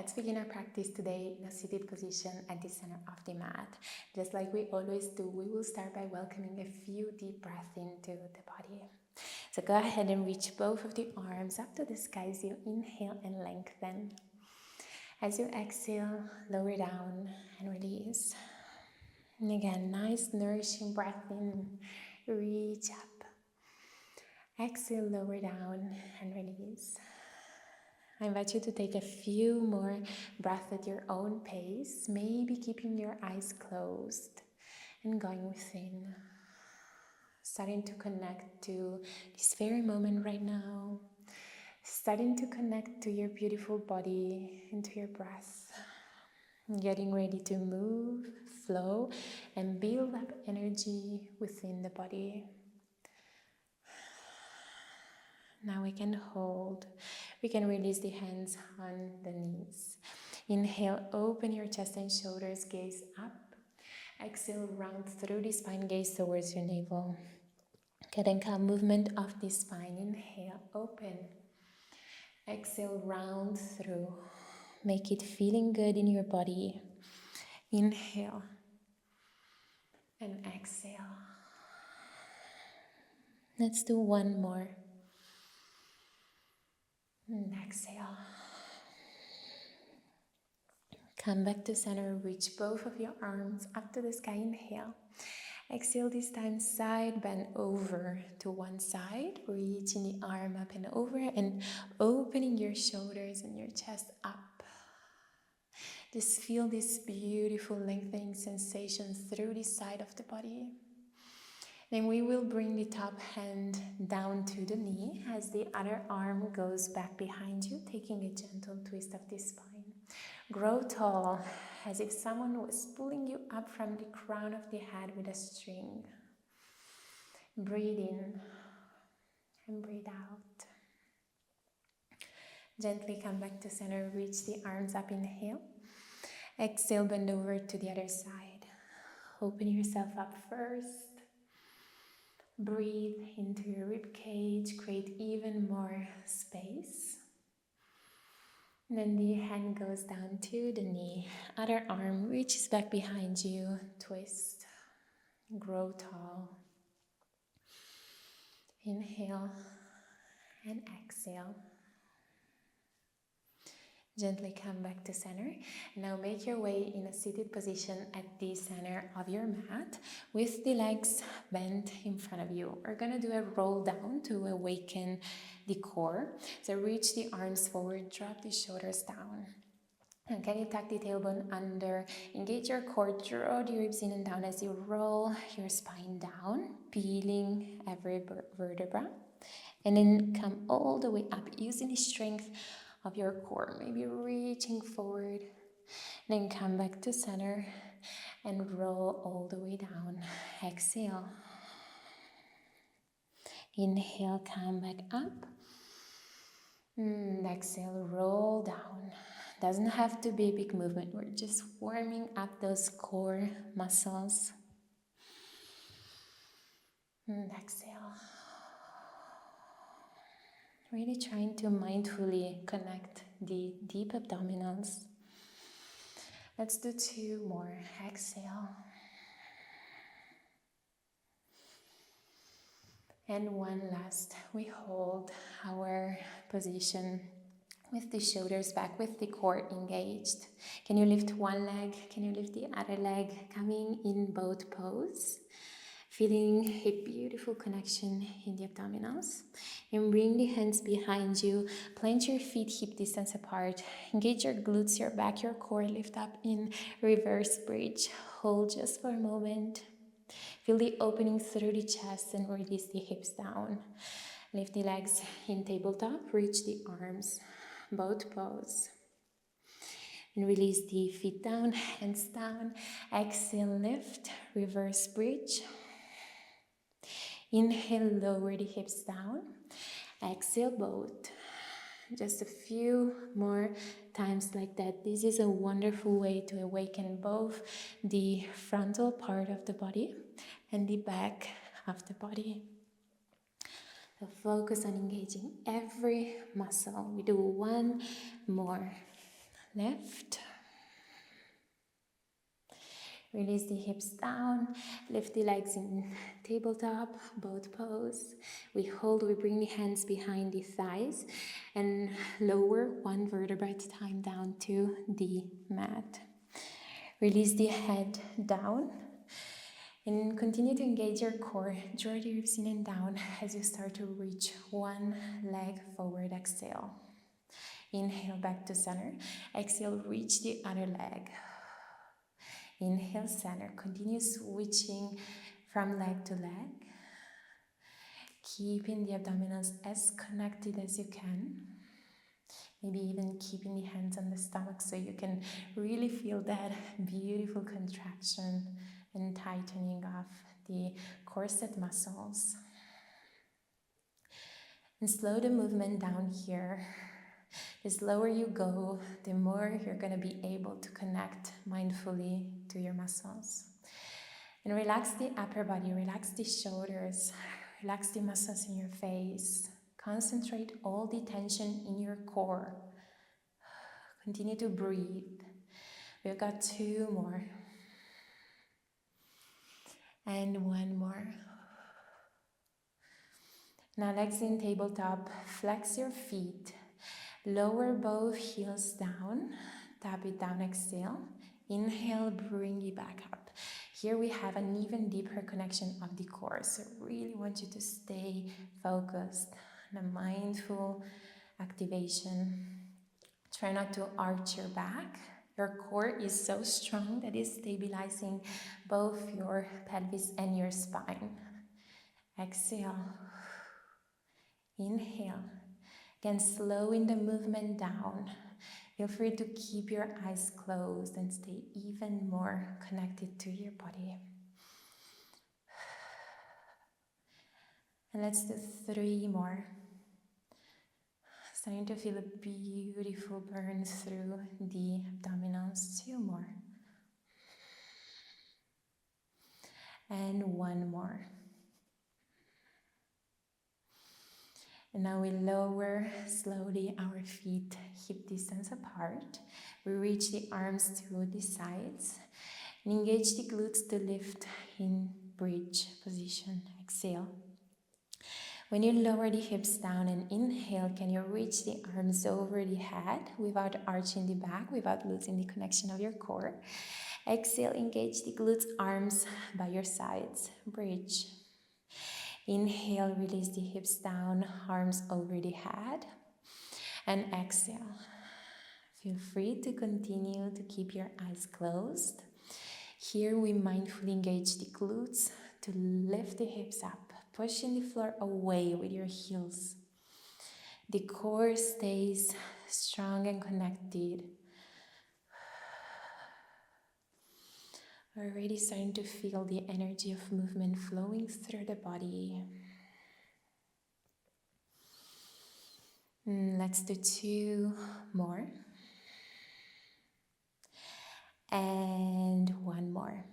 let's begin our practice today in a seated position at the center of the mat. Just like we always do, we will start by welcoming a few deep breaths into the body. So go ahead and reach both of the arms up to the sky as you inhale and lengthen. As you exhale, lower down and release. And again, nice nourishing breath in, reach up. Exhale, lower down and release. I invite you to take a few more breaths at your own pace, maybe keeping your eyes closed and going within. Starting to connect to this very moment right now. Starting to connect to your beautiful body, into your breath. Getting ready to move, flow, and build up energy within the body. Now we can hold. We can release the hands on the knees. Inhale, open your chest and shoulders, gaze up. Exhale, round through the spine, gaze towards your navel. Cat and cow movement of the spine. Inhale, open. Exhale, round through. Make it feeling good in your body. Inhale and exhale. Let's do one more. And exhale. Come back to center. Reach both of your arms up to the sky. Inhale. Exhale this time, side bend over to one side, reaching the arm up and over and opening your shoulders and your chest up. Just feel this beautiful lengthening sensation through the side of the body. Then we will bring the top hand down to the knee as the other arm goes back behind you, taking a gentle twist of the spine. Grow tall, as if someone was pulling you up from the crown of the head with a string. Breathe in and breathe out. Gently come back to center, reach the arms up, inhale. Exhale, bend over to the other side. Open yourself up first. Breathe into your rib cage, create even more space. Then the hand goes down to the knee. Other arm reaches back behind you. Twist. Grow tall. Inhale and exhale. Gently come back to center. Now make your way in a seated position at the center of your mat with the legs bent in front of you. We're going to do a roll down to awaken the core. So reach the arms forward, drop the shoulders down. And can you tuck the tailbone under, engage your core, draw the ribs in and down as you roll your spine down, peeling every vertebra. And then come all the way up using the strength of your core, maybe reaching forward, then come back to center and roll all the way down. Exhale. Inhale, come back up. Exhale, roll down. Doesn't have to be a big movement. We're just warming up those core muscles. Exhale. Really trying to mindfully connect the deep abdominals. Let's do two more. Exhale. And one last. We hold our position with the shoulders back, with the core engaged. Can you lift one leg? Can you lift the other leg? Coming in boat pose. Feeling a beautiful connection in the abdominals. And bring the hands behind you. Plant your feet hip distance apart. Engage your glutes, your back, your core. Lift up in reverse bridge. Hold just for a moment. Feel the opening through the chest and release the hips down. Lift the legs in tabletop. Reach the arms. Boat pose. And release the feet down, hands down. Exhale, lift. Reverse bridge. Inhale, lower the hips down. Exhale, boat. Just a few more times like that. This is a wonderful way to awaken both the frontal part of the body and the back of the body. So focus on engaging every muscle. We do one more. lift. Release the hips down, lift the legs in tabletop, both pose. We hold, we bring the hands behind the thighs and lower one vertebra at a time down to the mat. Release the head down and continue to engage your core. Draw the ribs in and down as you start to reach one leg forward. Exhale. Inhale back to center. Exhale, reach the other leg. Inhale, center. Continue switching from leg to leg. Keeping the abdominals as connected as you can. Maybe even keeping the hands on the stomach so you can really feel that beautiful contraction and tightening of the corset muscles. And slow the movement down here. The slower you go, the more you're going to be able to connect mindfully to your muscles. And relax the upper body, relax the shoulders, relax the muscles in your face. Concentrate all the tension in your core. Continue to breathe. We've got 2 more. And 1 more. Now legs in tabletop, flex your feet. Lower both heels down, tap it down, exhale. Inhale, bring it back up. Here we have an even deeper connection of the core. So really want you to stay focused on a mindful activation. Try not to arch your back. Your core is so strong that it's stabilizing both your pelvis and your spine. Exhale. Inhale. Again, slowing the movement down. Feel free to keep your eyes closed and stay even more connected to your body. And let's do 3 more. Starting to feel a beautiful burn through the abdominals. 2 more. And 1 more. And now we lower slowly our feet hip distance apart. We reach the arms to the sides and engage the glutes to lift in bridge position. Exhale. When you lower the hips down and inhale, can you reach the arms over the head without arching the back, without losing the connection of your core? Exhale, engage the glutes, arms by your sides. Bridge. Inhale, release the hips down, arms over the head. And exhale. Feel free to continue to keep your eyes closed. Here we mindfully engage the glutes to lift the hips up, pushing the floor away with your heels. The core stays strong and connected. Already starting to feel the energy of movement flowing through the body. Let's do 2 more. And 1 more.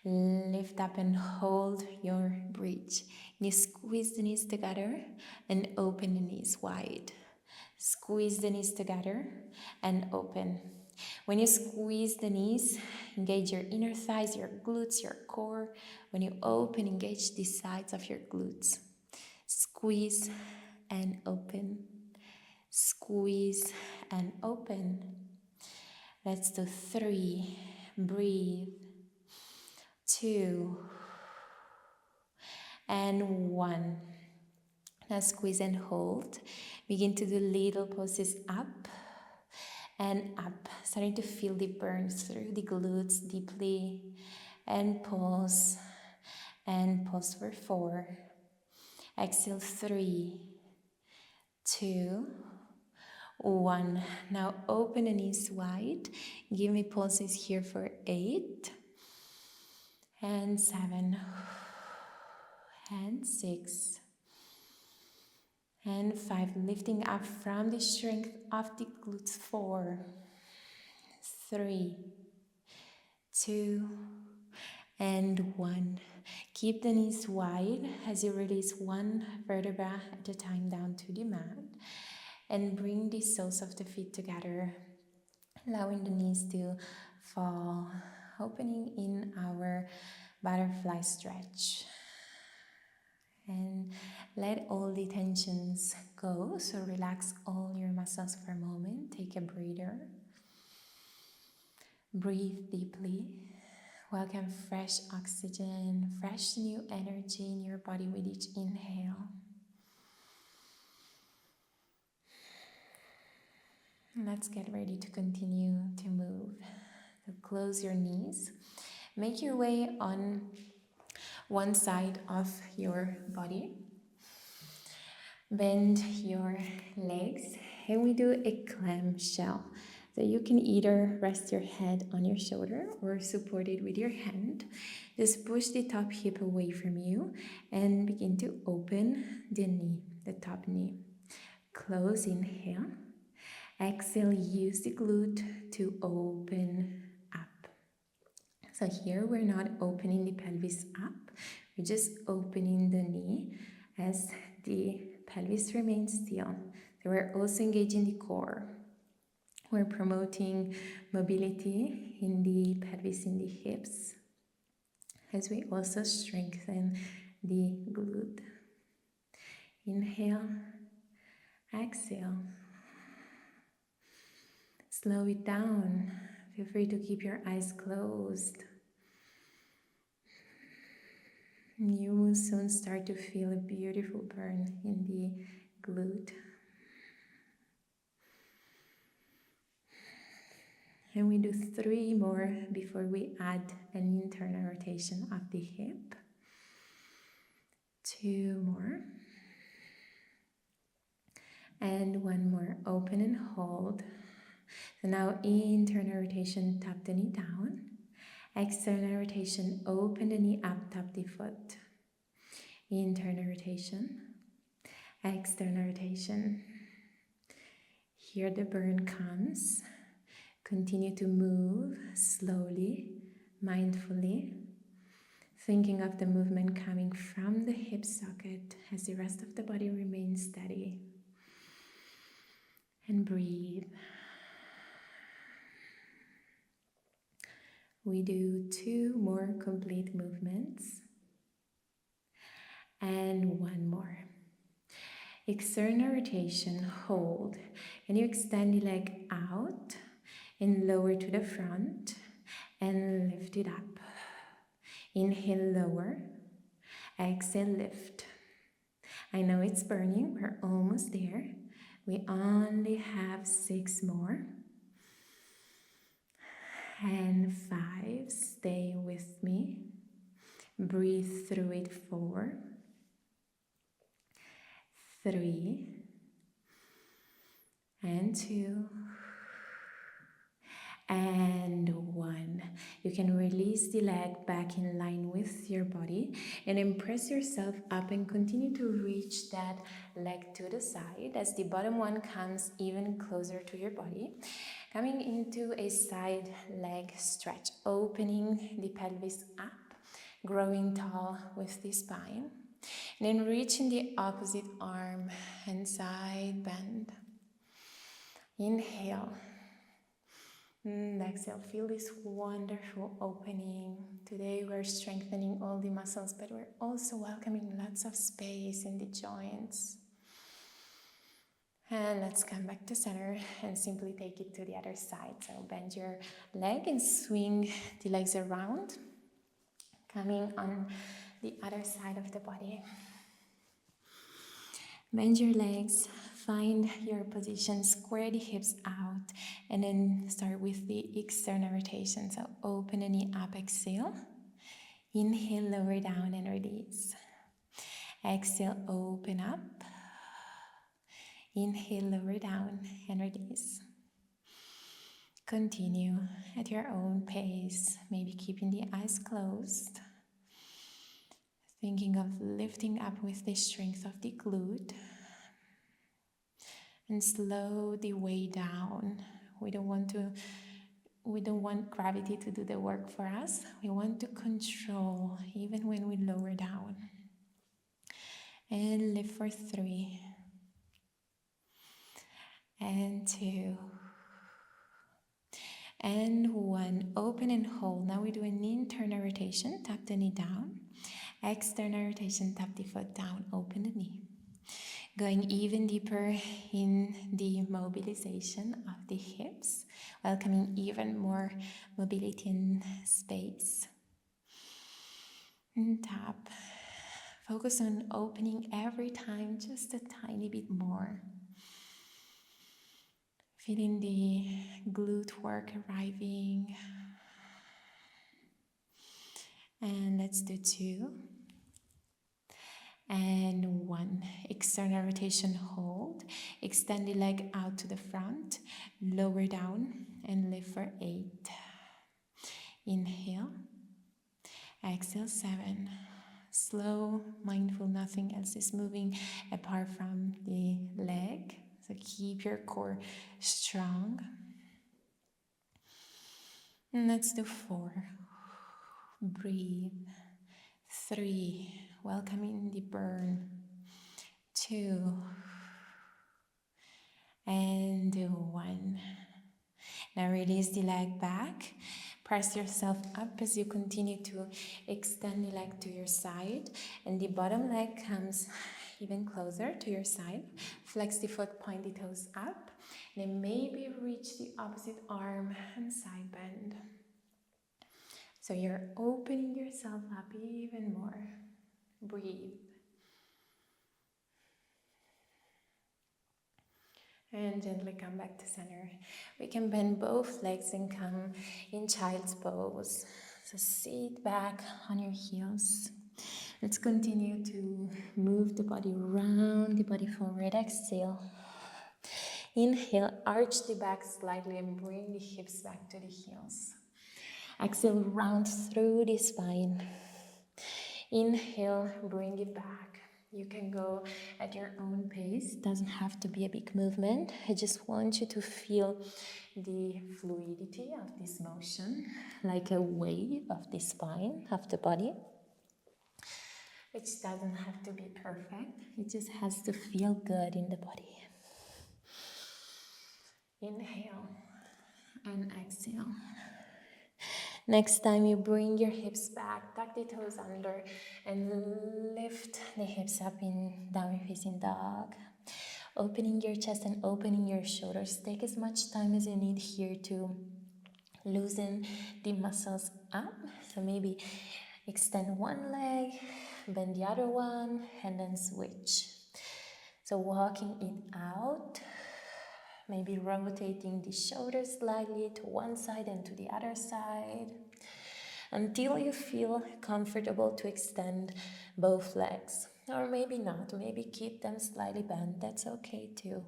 Lift up and hold your bridge. You squeeze the knees together and open the knees wide. Squeeze the knees together and open. When you squeeze the knees, engage your inner thighs, your glutes, your core. When you open, engage the sides of your glutes. Squeeze and open. Squeeze and open. Let's do 3. Breathe. 2. And 1. Now squeeze and hold. Begin to do little poses up and up. Starting to feel the burn through the glutes deeply. And pause. And pause for 4. Exhale 3, 2, 1. Now open the knees wide. Give me pulses here for 8. And 7. And 6. And 5. Lifting up from the strength of the glutes. 4, 3, 2, and 1. Keep the knees wide as you release one vertebra at a time down to the mat. And bring the soles of the feet together. allowing the knees to fall, opening in our butterfly stretch. And let all the tensions go, so relax all your muscles for a moment. Take a breather. Breathe deeply. Welcome fresh oxygen, fresh new energy in your body with each inhale. Let's get ready to continue to move. So close your knees. Make your way on one side of your body. Bend your legs and we do a clamshell. So you can either rest your head on your shoulder or support it with your hand. Just push the top hip away from you and begin to open the knee, the top knee. Close, inhale. Exhale, use the glute to open up. So here we're not opening the pelvis up, we're just opening the knee as the pelvis remains still. So we're also engaging the core. We're promoting mobility in the pelvis, in the hips, as we also strengthen the glute. Inhale, exhale. Slow it down. Feel free to keep your eyes closed. You will soon start to feel a beautiful burn in the glute. And we do 3 more before we add an internal rotation of the hip. 2 more. And 1 more. Open and hold. So now internal rotation, tap the knee down. External rotation, open the knee up, tap the foot. Internal rotation. External rotation. Here the burn comes. Continue to move slowly, mindfully, thinking of the movement coming from the hip socket as the rest of the body remains steady. And breathe. We do 2 more complete movements. And 1 more. External rotation, hold. And you extend the leg out and lower to the front and lift it up. Inhale, lower. Exhale, lift. I know it's burning, we're almost there. We only have 6 more. And 5, stay with me. Breathe through it, 4, 3, and 2, and 1. You can release the leg back in line with your body and then press yourself up and continue to reach that leg to the side as the bottom one comes even closer to your body. Coming into a side leg stretch, opening the pelvis up, growing tall with the spine. And then reaching the opposite arm and side bend. Inhale. And exhale, feel this wonderful opening. Today we're strengthening all the muscles, but we're also welcoming lots of space in the joints. And let's come back to center and simply take it to the other side. So bend your leg and swing the legs around, coming on the other side of the body. Bend your legs, find your position, square the hips out, and then start with the external rotation. So open the knee up, exhale. Inhale, lower down and release. Exhale, open up. Inhale, lower down and release. Continue at your own pace, maybe keeping the eyes closed. Thinking of lifting up with the strength of the glute. And slow the way down. We don't want gravity to do the work for us. We want to control even when we lower down. And lift for 3. And 2. And 1, open and hold. Now we do an internal rotation, tap the knee down. External rotation, tap the foot down, open the knee. Going even deeper in the mobilization of the hips, welcoming even more mobility and space. And tap. Focus on opening every time just a tiny bit more. Feeling the glute work arriving. And let's do 2. And 1. External rotation, hold. Extend the leg out to the front. Lower down and lift for 8. Inhale. Exhale, 7. Slow, mindful, nothing else is moving apart from the leg. So keep your core strong. And let's do 4. Breathe. 3. Welcoming the burn. 2. And 1. Now release the leg back. Press yourself up as you continue to extend the leg to your side. And the bottom leg comes even closer to your side. Flex the foot, point the toes up. And then maybe reach the opposite arm and side bend. So you're opening yourself up even more. Breathe. And gently come back to center. We can bend both legs and come in child's pose. So sit back on your heels. Let's continue to move the body around, the body forward. Exhale. Inhale, arch the back slightly and bring the hips back to the heels. Exhale, round through the spine. Inhale, bring it back. You can go at your own pace. Doesn't have to be a big movement. I just want you to feel the fluidity of this motion, like a wave of the spine, of the body. It doesn't have to be perfect. It just has to feel good in the body. Inhale and exhale. Next time you bring your hips back, tuck the toes under and lift the hips up in downward facing dog. Opening your chest and opening your shoulders. Take as much time as you need here to loosen the muscles up. So maybe extend one leg, bend the other one, and then switch. So walking it out. Maybe rotating the shoulders slightly to one side and to the other side until you feel comfortable to extend both legs. Or maybe not, maybe keep them slightly bent, that's okay too.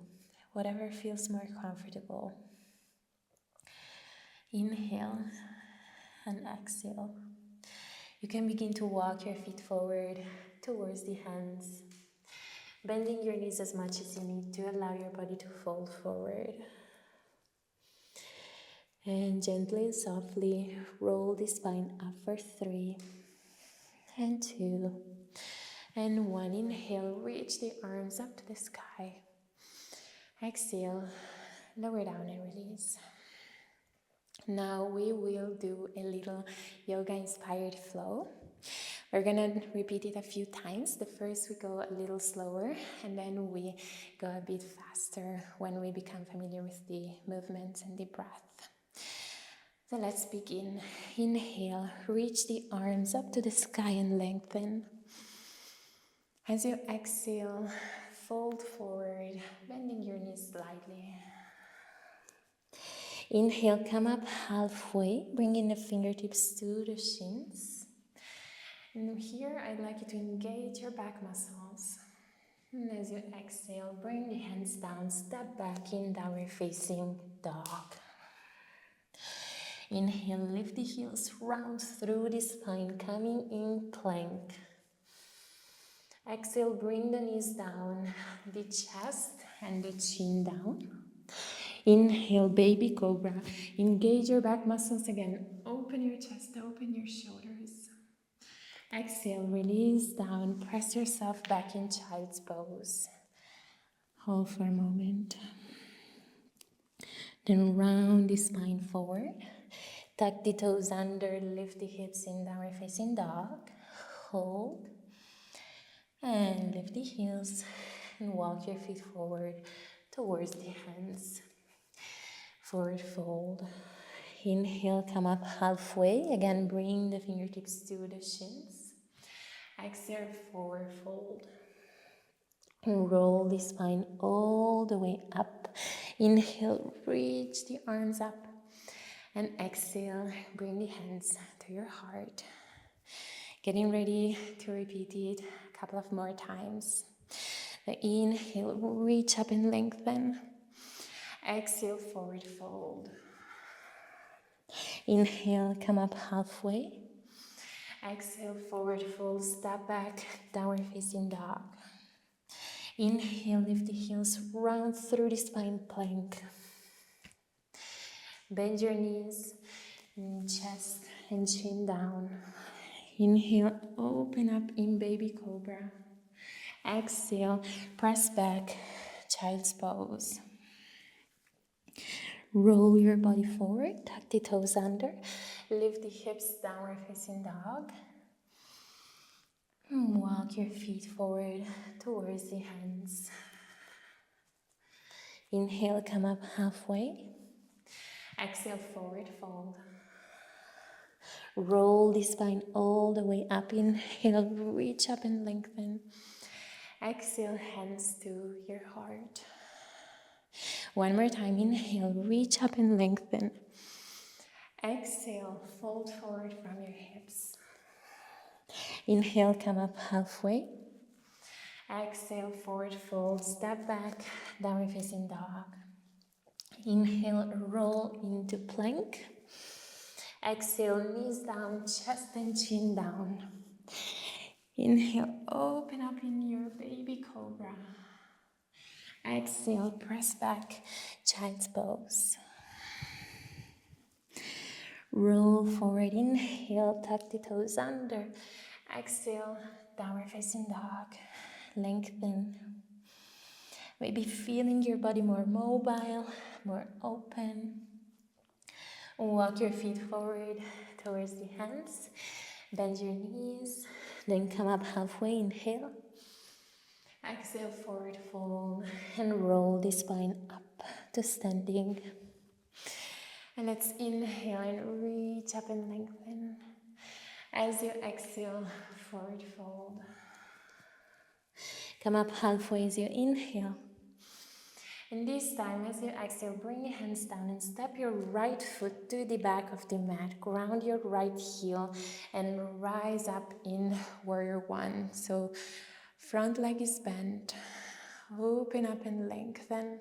Whatever feels more comfortable. Inhale and exhale. You can begin to walk your feet forward towards the hands. Bending your knees as much as you need to allow your body to fold forward. And gently and softly roll the spine up for 3 and 2 and 1. Inhale, reach the arms up to the sky. Exhale, lower down and release. Now we will do a little yoga inspired flow. We're gonna repeat it a few times. The first we go a little slower and then we go a bit faster when we become familiar with the movements and the breath. So let's begin. Inhale, reach the arms up to the sky and lengthen. As you exhale, fold forward, bending your knees slightly. Inhale, come up halfway, bringing the fingertips to the shins. And here I'd like you to engage your back muscles. And as you exhale, bring the hands down, step back in downward facing dog. Inhale, lift the heels, round through the spine, coming in plank. Exhale, bring the knees down, the chest and the chin down. Inhale, baby cobra. Engage your back muscles again. Open your chest, open your shoulders. Exhale, release down, press yourself back in child's pose. Hold for a moment. And round the spine forward. Tuck the toes under, lift the hips in downward facing dog. Hold. And lift the heels and walk your feet forward towards the hands. Forward fold. Inhale, come up halfway. Again, bring the fingertips to the shins. Exhale, forward fold. And roll the spine all the way up. Inhale, reach the arms up. And exhale, bring the hands to your heart. Getting ready to repeat it a couple of more times. The inhale, reach up and lengthen. Exhale, forward fold. Inhale, come up halfway. Exhale, forward fold, step back, downward facing dog. Inhale, lift the heels, round through the spine, plank. Bend your knees, chest and chin down. Inhale, open up in baby cobra. Exhale, press back, child's pose. Roll your body forward, tuck the toes under, lift the hips, downward facing dog. And walk your feet forward towards the hands. Inhale, come up halfway. Exhale, forward fold. Roll the spine all the way up. Inhale, reach up and lengthen. Exhale, hands to your heart. One more time, inhale, reach up and lengthen. Exhale, fold forward from your hips. Inhale, come up halfway. Exhale, forward fold, step back, downward facing dog. Inhale, roll into plank. Exhale, knees down, chest and chin down. Inhale, open up in your baby cobra. Exhale, press back, child's pose. Roll forward, inhale, tuck the toes under. Exhale, downward facing dog. Lengthen. Maybe feeling your body more mobile, more open. Walk your feet forward towards the hands. Bend your knees. Then come up halfway, inhale. Exhale, forward fold. And roll the spine up to standing. And let's inhale and reach up and lengthen. As you exhale, forward fold. Come up halfway as you inhale. And this time, as you exhale, bring your hands down and step your right foot to the back of the mat. Ground your right heel and rise up in warrior one. So front leg is bent. Open up and lengthen.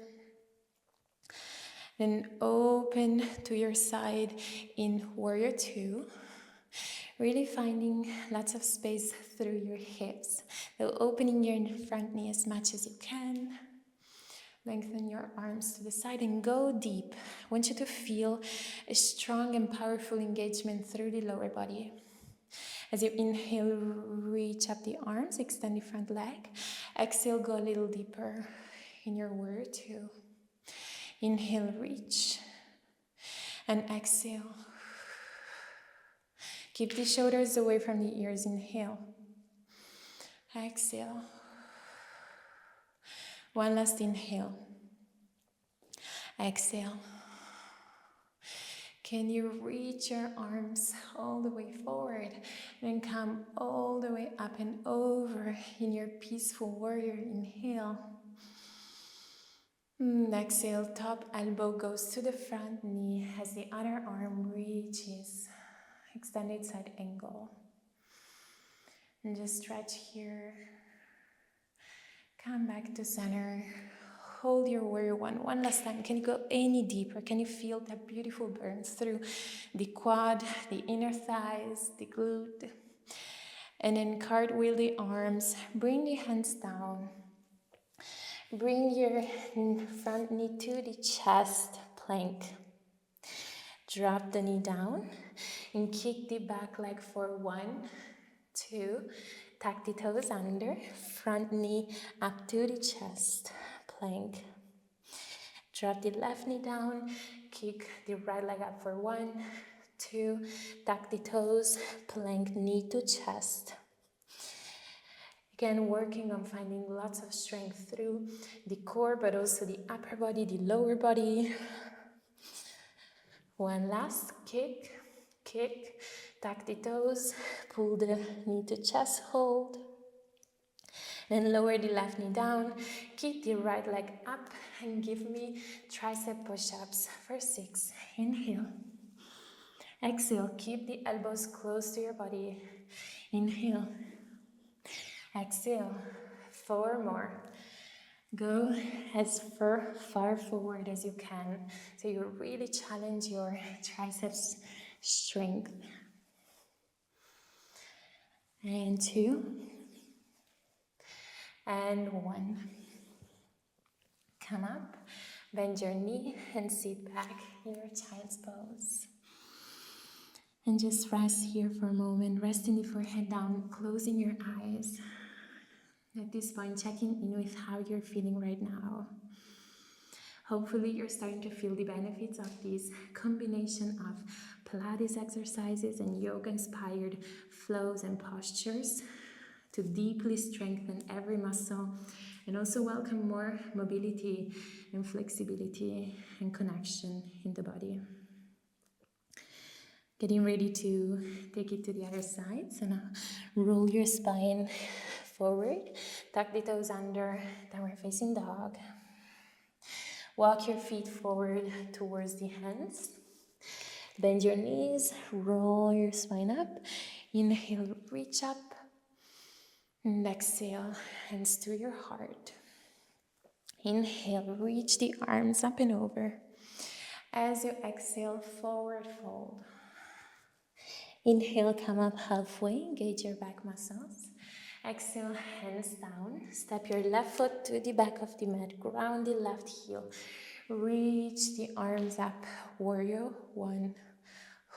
Then open to your side in warrior two. Really finding lots of space through your hips. So opening your front knee as much as you can. Lengthen your arms to the side and go deep. I want you to feel a strong and powerful engagement through the lower body. As you inhale, reach up the arms, extend the front leg. Exhale, go a little deeper in your warrior two. Inhale, reach. And exhale. Keep the shoulders away from the ears. Inhale. Exhale. One last inhale. Exhale. Can you reach your arms all the way forward? Then come all the way up and over in your peaceful warrior. Inhale. Exhale, top elbow goes to the front knee as the other arm reaches. Extended side angle. And just stretch here. Come back to center. Hold your warrior one. One last time. Can you go any deeper? Can you feel that beautiful burn through the quad, the inner thighs, the glute? And then cartwheel the arms. Bring the hands down. Bring your front knee to the chest, plank. Drop the knee down and kick the back leg for 1, 2. Tuck the toes under. Front knee up to the chest, plank. Drop the left knee down kick the right leg up for 1, 2, tuck the toes, plank knee to chest. Again, working on finding lots of strength through the core, but also the upper body, the lower body. One last kick, tuck the toes, pull the knee to chest, hold. Then lower the left knee down, keep the right leg up, and give me tricep push-ups for 6. Inhale. Exhale, keep the elbows close to your body. Inhale. Exhale. 4 more. Go as far forward as you can, so you really challenge your triceps strength. And 2. And 1. Come up, bend your knee and sit back in your child's pose. And just rest here for a moment, resting the forehead down, closing your eyes. At this point, checking in with how you're feeling right now. Hopefully you're starting to feel the benefits of this combination of Pilates exercises and yoga-inspired flows and postures to deeply strengthen every muscle and also welcome more mobility and flexibility and connection in the body. Getting ready to take it to the other side. So now roll your spine forward, tuck the toes under, downward facing dog. Walk your feet forward towards the hands. Bend your knees, roll your spine up. Inhale, reach up. And exhale, hands to your heart. Inhale, reach the arms up and over. As you exhale, forward fold. Inhale, come up halfway, engage your back muscles. Exhale, hands down. Step your left foot to the back of the mat. Ground the left heel. Reach the arms up. Warrior 1.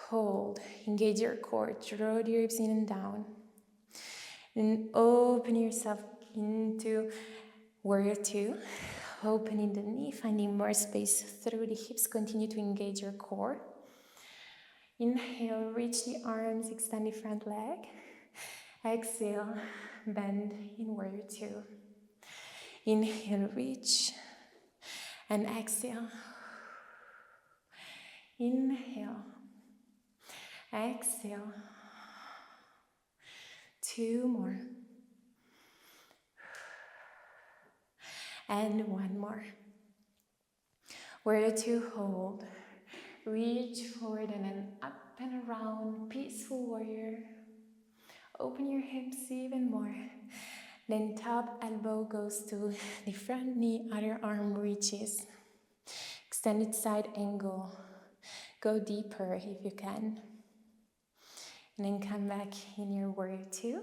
Hold. Engage your core. Draw the ribs in and down. Then open yourself into Warrior 2. Opening the knee, finding more space through the hips. Continue to engage your core. Inhale, reach the arms, extend the front leg. Exhale, bend in Warrior 2. Inhale, reach. And exhale. Inhale. Exhale. 2 more. And 1 more. Warrior 2, hold. Reach forward and then up and around. Peaceful warrior. Open your hips even more. Then top elbow goes to the front knee, other arm reaches. Extended side angle. Go deeper if you can. And then come back in your Warrior 2.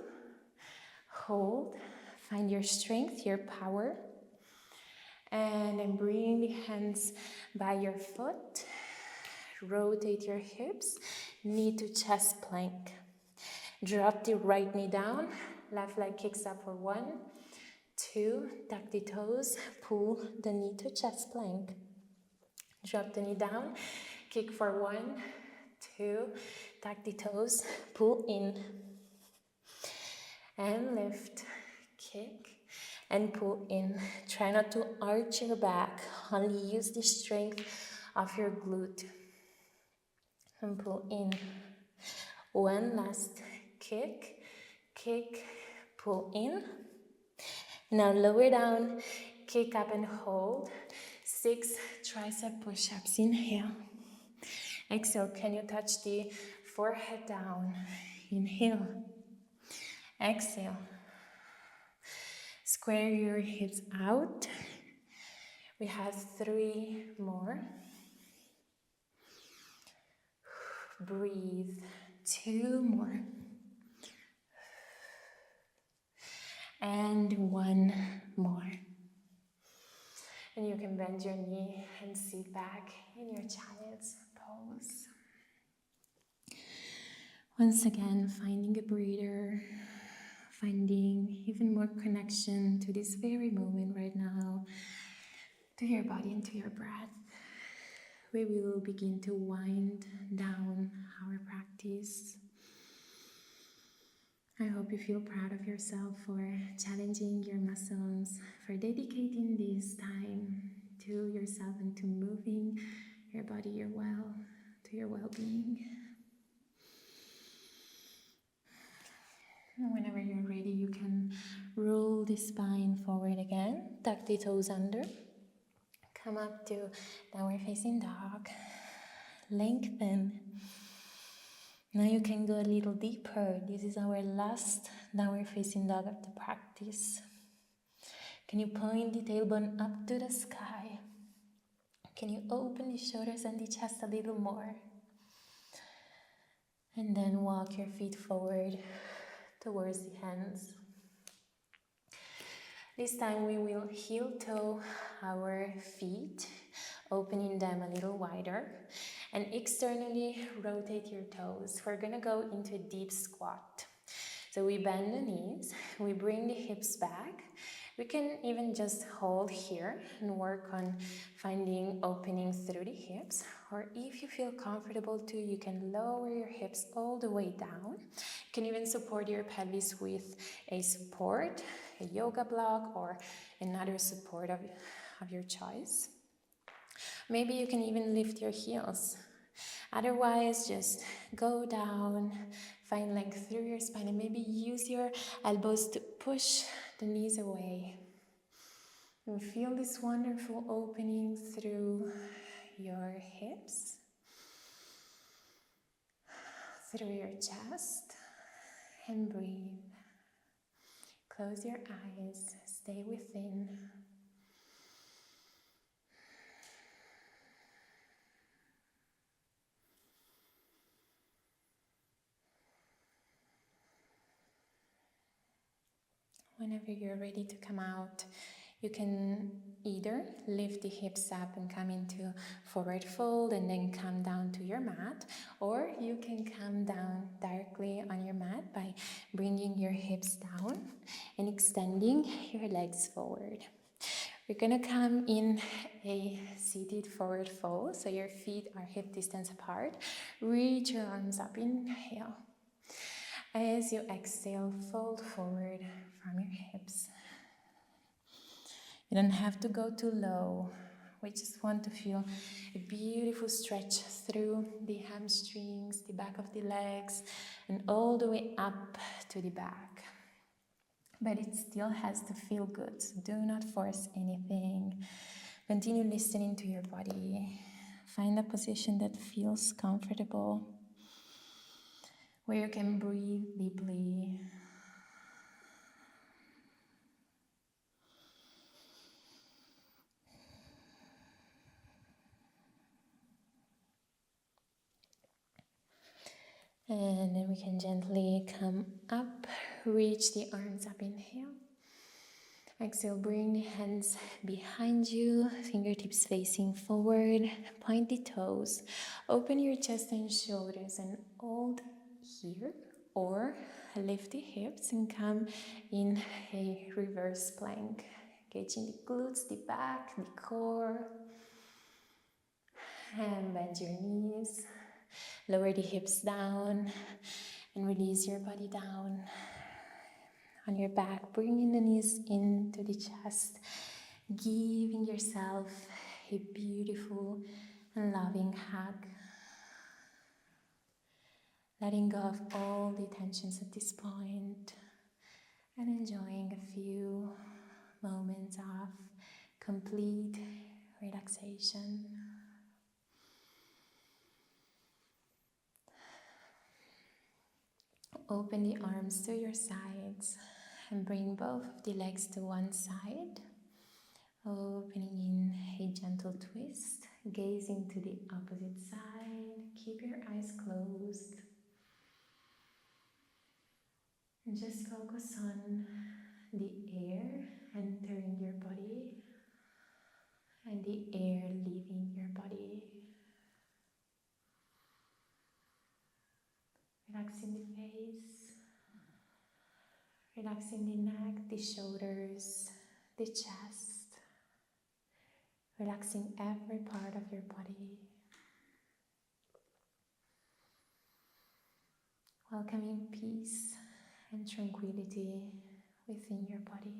Hold. Find your strength, your power. And then bring the hands by your foot. Rotate your hips. Knee to chest plank. Drop the right knee down. Left leg kicks up for 1, 2. Tuck the toes. Pull the knee to chest plank. Drop the knee down. Kick for 1, 2. Tuck the toes. Pull in. And lift. Kick. And pull in. Try not to arch your back. Only use the strength of your glute. And pull in. One last kick. Kick. Pull in. Now lower down. Kick up and hold. 6 tricep push-ups. Inhale. Exhale. Can you touch the forehead down? Inhale. Exhale. Square your hips out. We have 3 more. Breathe. 2 more. And 1 more. And you can bend your knee and sit back in your child's pose. Once again, finding a breather, finding even more connection to this very moment right now, to your body and to your breath. we will begin to wind down our practice. I hope you feel proud of yourself for challenging your muscles, for dedicating this time to yourself and to moving your body, to your well-being. Whenever you're ready, you can roll the spine forward again, tuck the toes under, come up to downward facing dog, lengthen. Now you can go a little deeper. This is our last downward facing dog of the practice. Can you point the tailbone up to the sky? Can you open the shoulders and the chest a little more? And then walk your feet forward towards the hands. This time we will heel toe our feet, opening them a little wider, and externally rotate your toes. We're gonna go into a deep squat. So we bend the knees, we bring the hips back. We can even just hold here and work on finding openings through the hips. Or if you feel comfortable too, you can lower your hips all the way down. You can even support your pelvis with a support, a yoga block, or another support of your choice. Maybe you can even lift your heels. Otherwise, just go down, find length through your spine, and maybe use your elbows to push the knees away. And feel this wonderful opening through your hips, through your chest, and breathe. Close your eyes, stay within. Whenever you're ready to come out, you can either lift the hips up and come into forward fold and then come down to your mat, or you can come down directly on your mat by bringing your hips down and extending your legs forward. We're gonna come in a seated forward fold, so your feet are hip distance apart. Reach your arms up, inhale. As you exhale, fold forward from your hips. You don't have to go too low. We just want to feel a beautiful stretch through the hamstrings, the back of the legs, and all the way up to the back. But it still has to feel good, so do not force anything. Continue listening to your body. Find a position that feels comfortable, where you can breathe deeply. And then we can gently come up, reach the arms up, inhale. Exhale, bring the hands behind you, fingertips facing forward, point the toes, open your chest and shoulders and hold here, or lift the hips and come in a reverse plank, engaging the glutes, the back, the core, and bend your knees. Lower the hips down and release your body down on your back, bringing the knees into the chest, giving yourself a beautiful and loving hug. Letting go of all the tensions at this point and enjoying a few moments of complete relaxation. Open the arms to your sides and bring both of the legs to one side. Opening in a gentle twist, gazing to the opposite side. Keep your eyes closed. And just focus on the air entering your body and the air leaving your body. Relaxing the face, relaxing the neck, the shoulders, the chest, relaxing every part of your body. welcoming peace and tranquility within your body.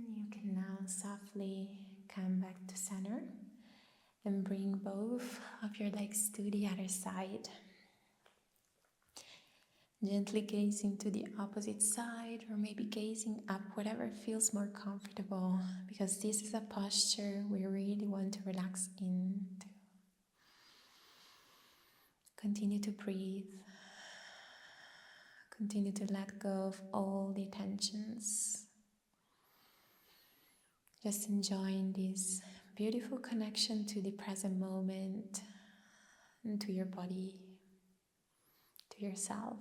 You can now softly come back to center and bring both of your legs to the other side. Gently gazing to the opposite side, or maybe gazing up, whatever feels more comfortable, because this is a posture we really want to relax into. Continue to breathe. Continue to let go of all the tensions. Just enjoying this beautiful connection to the present moment and to your body, to yourself.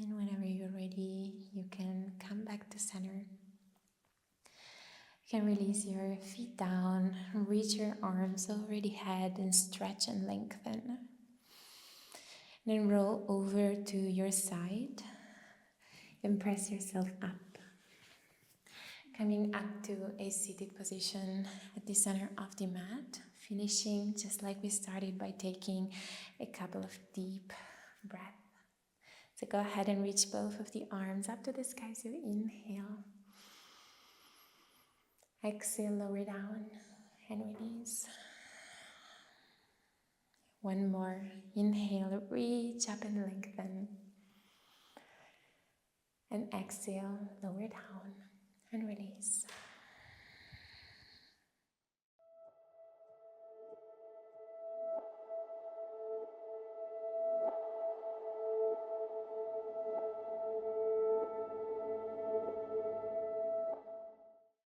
And whenever you're ready, you can come back to center. You can release your feet down, reach your arms overhead and stretch and lengthen. Then roll over to your side and press yourself up. Coming up to a seated position at the center of the mat, finishing just like we started by taking a couple of deep breaths. So go ahead and reach both of the arms up to the sky as you inhale. Exhale, lower down and release. One more. Inhale, reach up and lengthen. And exhale, lower down and release.